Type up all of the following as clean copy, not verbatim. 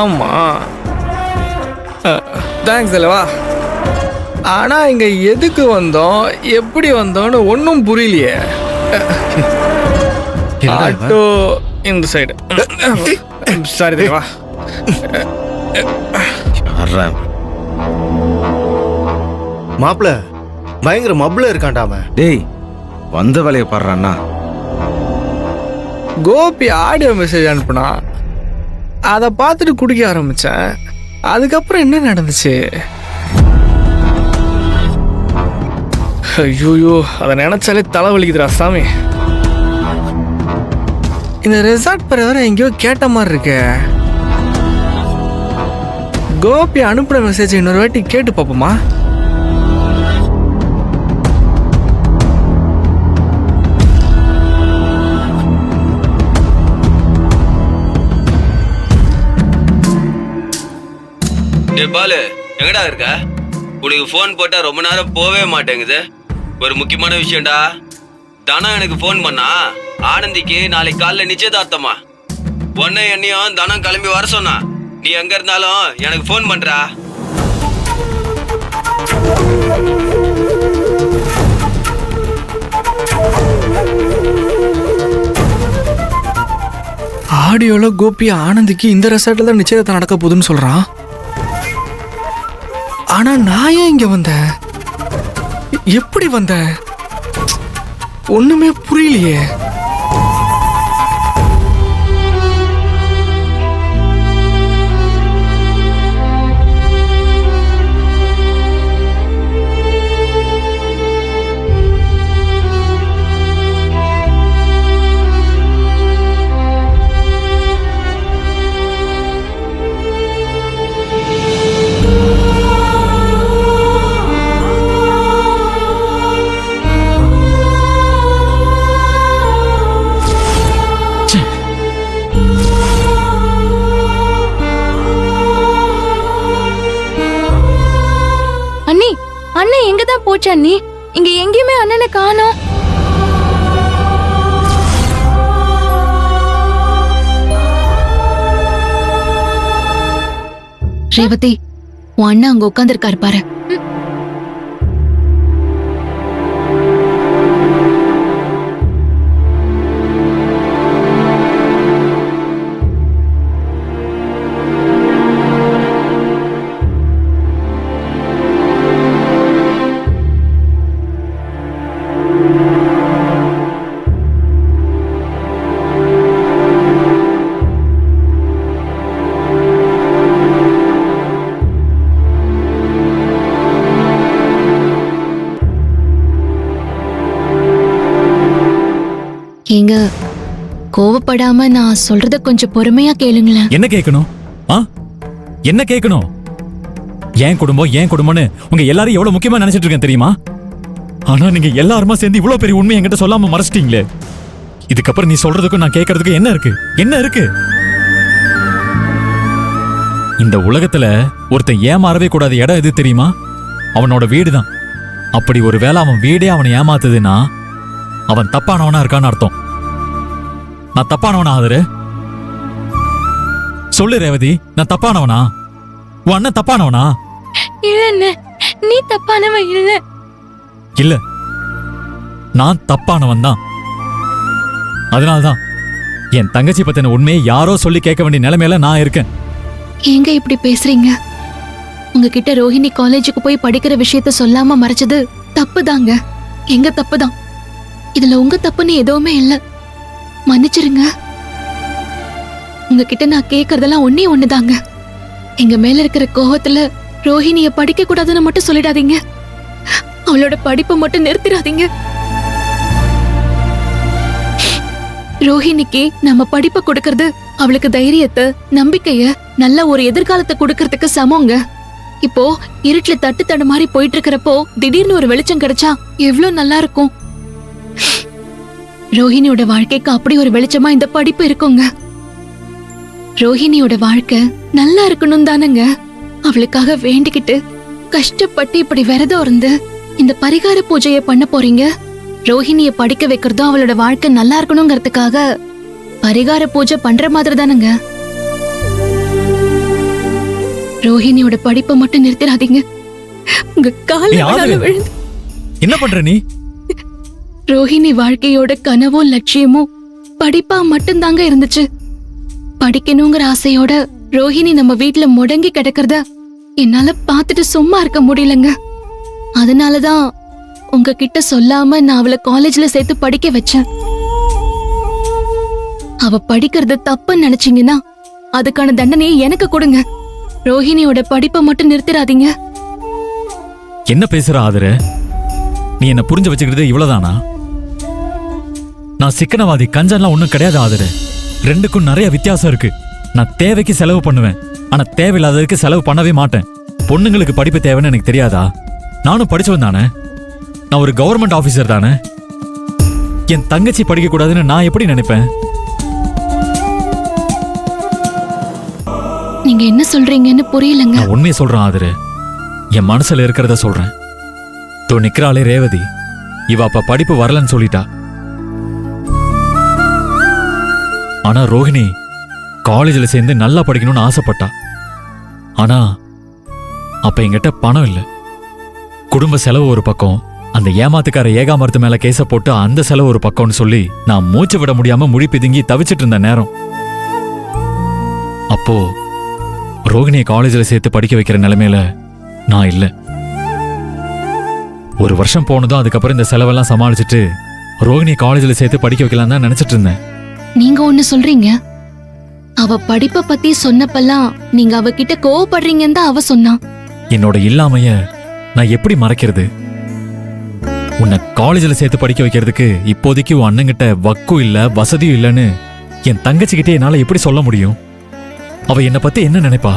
ஆமா. தேங்க்ஸ் தலைவா. ஆனா இங்க எதுக்கு வந்தோம், எப்படி வந்தோம்னு ஒன்றும் புரியலையே. ஆட்டோ இந்த சைடு. சாரி தலைவா. மாப்பிள பயங்கர மப்ள இருக்கான்டாம. டேய் வந்த வேலையை பாடுறான்னா. கோபி ஆடியோ மெசேஜ் அனுப்புனா, அதை பார்த்துட்டு குடிக்க ஆரம்பிச்சேன். அதுக்கப்புறம் என்ன நடந்துச்சு? ஐயோயோ, அதை நினைச்சாலே தலைவலிக்குதுடா சாமி. இந்த ரெசார்ட் பேர் வேற எங்கேயோ கேட்ட மாதிரி இருக்கு. கோபி அனுப்புன மெசேஜ் இன்னொரு வாட்டி கேட்டு பார்ப்போமா? பாலு எங்கடா இருக்க? உனக்கு போன் போட்டா ரொம்ப நேரம் போவே மாட்டேங்குது. ஒரு முக்கியமான விஷயம்டா. தனம் எனக்கு போன் பண்ணா, ஆனந்திக்கு நாளைக்கு காலைல நிச்சயதார்த்தமா. உன்னை என்னையும் தனம் கிளம்பி வர சொன்னா. நீ எங்க இருந்தாலும் எனக்கு போன் பண்றா. ஆடியோல கோபி ஆனந்திக்கு இந்த ரெசார்ட்ல தான் நிச்சயதார்த்தம் நடக்க போகுதுன்னு சொல்றான். ஆனா நான் ஏன் இங்க வந்தேன், எப்படி வந்தேன், ஒண்ணுமே புரியலையே. அண்ணன் எங்கதான் போச்சு அண்ணி? இங்க எங்கேயுமே அண்ணனை காணோம். ரேவதி, உன் அண்ணன் அங்க உட்கார்ந்திருக்காரு பாரு. ஏங்க, கோவப்படாம நான் சொல்றத கொஞ்சம் பொறுமையா கேளுங்களேன். என்ன கேட்கணும்? என்ன கேட்கணும்? ஏன் குடும்பம் ஏன் குடும்பம்னு உங்க எல்லாரும் எவ்வளவு முக்கியமா நினைச்சிட்டு இருக்கேன் தெரியுமா? ஆனா நீங்க எல்லாருமா சேர்ந்து இவ்வளவு பெரிய உண்மை என்கிட்ட சொல்லாம மறைச்சிட்டீங்களே. இதுக்கப்புறம் நீ சொல்றதுக்கும் நான் கேட்கறதுக்கும் என்ன இருக்கு? என்ன இருக்கு? இந்த உலகத்துல ஒருத்தன் ஏமாறவே கூடாத இடம் எது தெரியுமா? அவனோட வீடுதான். அப்படி ஒரு வேளை அவன் வீடே அவனை ஏமாத்துதுன்னா அவன் தப்பானவனா இருக்கான்னு அர்த்தம். நான் தப்பானவனா ஆகுது? சொல்லு ரேவதி, நான் தப்பானவனா? உன் அண்ணன் தப்பானவனா? இல்ல, நீ தப்பானவன் இல்ல. இல்ல, நான் தப்பானவன் தான். அதனால்தான் என் தங்கச்சி பத்தின உண்மையை யாரோ சொல்லி கேட்க வேண்டிய நிலைமையில நான் இருக்கேன். ஏங்க இப்படி பேசுறீங்க? உங்ககிட்ட ரோஹிணி காலேஜுக்கு போய் படிக்கிற விஷயத்த சொல்லாம மறைச்சது தப்புதாங்க. எங்க தப்புதான். இதுல உங்க தப்புன்னு எதுவுமே இல்ல. மன்னிச்சிருங்க. உங்ககிட்ட நான் கேக்குறதெல்லாம் ஒன்னே ஒண்ணுதாங்க. எங்க மேல இருக்கிற கோவத்துல ரோஹிணிய படிக்க கூடாதுன்னு மட்டும் சொல்லிடாதீங்க. அவளோட படிப்பை மட்டும் நிறுத்திடாதீங்க. ரோஹிணிக்கு நம்ம படிப்பை கொடுக்கறது அவளுக்கு தைரியத்தை, நம்பிக்கைய, நல்ல ஒரு எதிர்காலத்தை கொடுக்கறதுக்கு சமங்க. இப்போ இருட்டுல தட்டு தடு மாதிரி போயிட்டு இருக்கிறப்போ திடீர்னு ஒரு வெளிச்சம் கிடைச்சா எவ்வளவு நல்லா இருக்கும். ரோஹிணியோட வாழ்க்கைக்கு அப்படி ஒரு வெளிச்சமா இந்த படிப்பு இருக்குங்க. ரோஹிணியோட வாழ்க்கை நல்லா இருக்கணும் தானங்க அவளுக்காக வேண்டிக்கிட்டு கஷ்டப்பட்டு இப்படி விரதம் இருந்து இந்த பரிகார பூஜையை பண்ண போறீங்க. ரோஹிணிய படிக்க வைக்கிறதும் அவளோட வாழ்க்கை நல்லா இருக்கணுங்கிறதுக்காக பரிகார பூஜை பண்ற மாதிரி தானுங்க. ரோஹிணியோட படிப்பை மட்டும் நிறுத்திடாதீங்க. உங்க ஏய், ஆதிரு. கால விழுந்து என்ன பண்ற நீ? ரோஹிணி வாழ்க்கையோட கனவும் லட்சியமும் படிப்பா மட்டும்தாங்க இருந்துச்சு. படிக்கணுங்கிற ஆசையோட ரோஹிணி நம்ம வீட்ல முடங்கி கிடக்கிறத என்னால பார்த்துட்டு சும்மா இருக்க முடியலங்க. அதனாலதான் உங்ககிட்ட சொல்லாம நான் அவளை காலேஜ்ல சேர்த்து படிக்க வச்சேன். அவ படிக்கிறது தப்புன்னு நினைச்சீங்கன்னா அதுக்கான தண்டனையை எனக்கு கொடுங்க. ரோஹிணியோட படிப்பை மட்டும் நிறுத்திடாதீங்க. என்ன பேசுற ஆதிரு? நீ என்ன புரிஞ்சு வச்சுக்கிறது இவ்வளவுதானா? நான் சிக்கனவாதி கஞ்சன்லாம் ஒண்ணும் கிடையாது ஆதிரு. ரெண்டுக்கும் நிறைய வித்தியாசம் இருக்கு. நான் தேவைக்கு செலவு பண்ணுவேன், ஆனா தேவையில்லாததுக்கு செலவு பண்ணவே மாட்டேன். பொண்ணுங்களுக்கு படிப்பு தேவைன்னு எனக்கு தெரியாதா? நானும் படிச்சவன் தானே. நான் ஒரு கவர்மெண்ட் ஆபீசர் தானே. என் தங்கச்சி படிக்க கூடாதுன்னு நான் எப்படி நினைப்பேன்? நீங்க என்ன சொல்றீங்கன்னு புரியலங்க. நான் உண்மையை சொல்றேன் ஆதிரு. என் மனசுல இருக்கிறத சொல்றேன். தோ நிக்கிறாளே ரேவதி, இவ அப்ப படிப்பு வரலன்னு சொல்லிட்டா. ஆனா ரோஹிணி காலேஜில் சேர்ந்து நல்லா படிக்கணும்னு ஆசைப்பட்டா. ஆனா அப்ப என்கிட்ட பணம் இல்ல. குடும்ப செலவு ஒரு பக்கம், அந்த ஏமாத்துக்கார ஏகாமரத்து மேல கேச போட்டு அந்த செலவு ஒரு பக்கம்னு சொல்லி நான் மூச்சு விட முடியாம முழி பிதுங்கி தவிச்சிட்டு இருந்த நேரம். அப்போ ரோகிணியை காலேஜில் சேர்த்து படிக்க வைக்கிற நிலைமையில நான் இல்ல. ஒரு வருஷம் போனதும் அதுக்கப்புறம் இந்த செலவெல்லாம் சமாளிச்சுட்டு ரோகிணியை காலேஜில் சேர்த்து படிக்க வைக்கலாம் தான் நினைச்சிட்டு இருந்தேன். நீங்க ஒண்ணு சொல்றீங்க, அவ படிப்பை பத்தி சொன்னப்பெல்லாம் நீங்க அவகிட்ட கோவப்படுறீங்கன்னு தான் அவ சொன்னா. என்னோட இல்லாமைய நான் எப்படி மறைக்கிறது? உன்னை காலேஜில் சேர்த்து படிக்க வைக்கிறதுக்கு இப்போதைக்கு உன் அண்ணங்கிட்ட வக்கும் இல்ல வசதியும் இல்லைன்னு என் தங்கச்சிக்கிட்டே என்னால எப்படி சொல்ல முடியும்? அவ என்னை பத்தி என்ன நினைப்பா?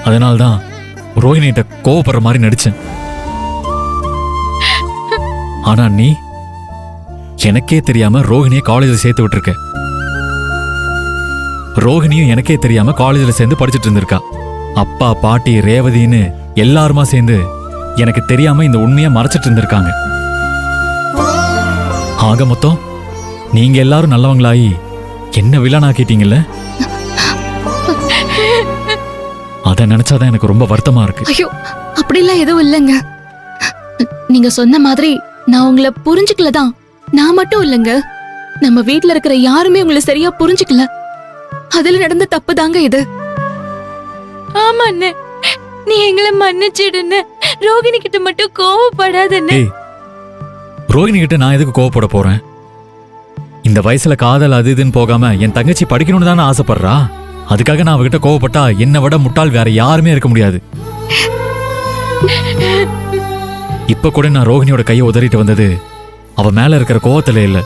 அதனால்தான் ரோஹிணிகிட்ட கோவப்படுற மாதிரி நடிச்சேன். ஆனா நீ எனக்கே தெரியாம ரோஹிணியை காலேஜில் சேர்த்து விட்டுருக்க. ரோஹிணியும் எனக்கே தெரியாம காலேஜில் சேர்ந்து படிச்சுட்டு இருந்திருக்கா. அப்பா பாட்டி ரேவதின்னு எல்லாருமா சேர்ந்து எனக்கு தெரியாம இந்த உண்மையை மறைச்சிட்டு இருந்திருக்காங்க. ஆக மொத்தம் நீங்க எல்லாரும் நல்லவங்களாயி என்ன வில்லனாக்கிட்டீங்கல்ல? அத நினைச்சாதான் எனக்கு ரொம்ப வருத்தமா இருக்கு. ஐயோ, அப்படிலாம் எதுவும் இல்லைங்க. நீங்க சொன்ன மாதிரி நான் உங்களை புரிஞ்சுக்கலதான். நான் மட்டும் இல்லைங்க, நம்ம வீட்ல இருக்கிற யாருமே உங்களை சரியா புரிஞ்சுக்கல. அதுல நடந்த தப்பு தாங்க இது. ஆமா அண்ணே, நீ எங்களை மன்னிச்சிடுன்னு. ரோகிணி கிட்ட மட்டும் கோவப்படாதன்னு. ஏய், ரோஹிணி கிட்ட நான் எதுக்கு கோவப்பட போறேன்? இந்த வயசுல காதல் அது இதுன்னு போகாம என் தங்கச்சி படிக்கணும்னு தானே ஆசைப்படுறா. அதுக்காக நான் அவகிட்ட கோவப்பட்டா என்னை விட முட்டாள் வேற யாருமே இருக்க முடியாது. இப்ப கூட நான் ரோஹிணியோட கையை உதறிட்டு வந்தது அவ மேல இருக்கிற கோவத்துல இல்ல,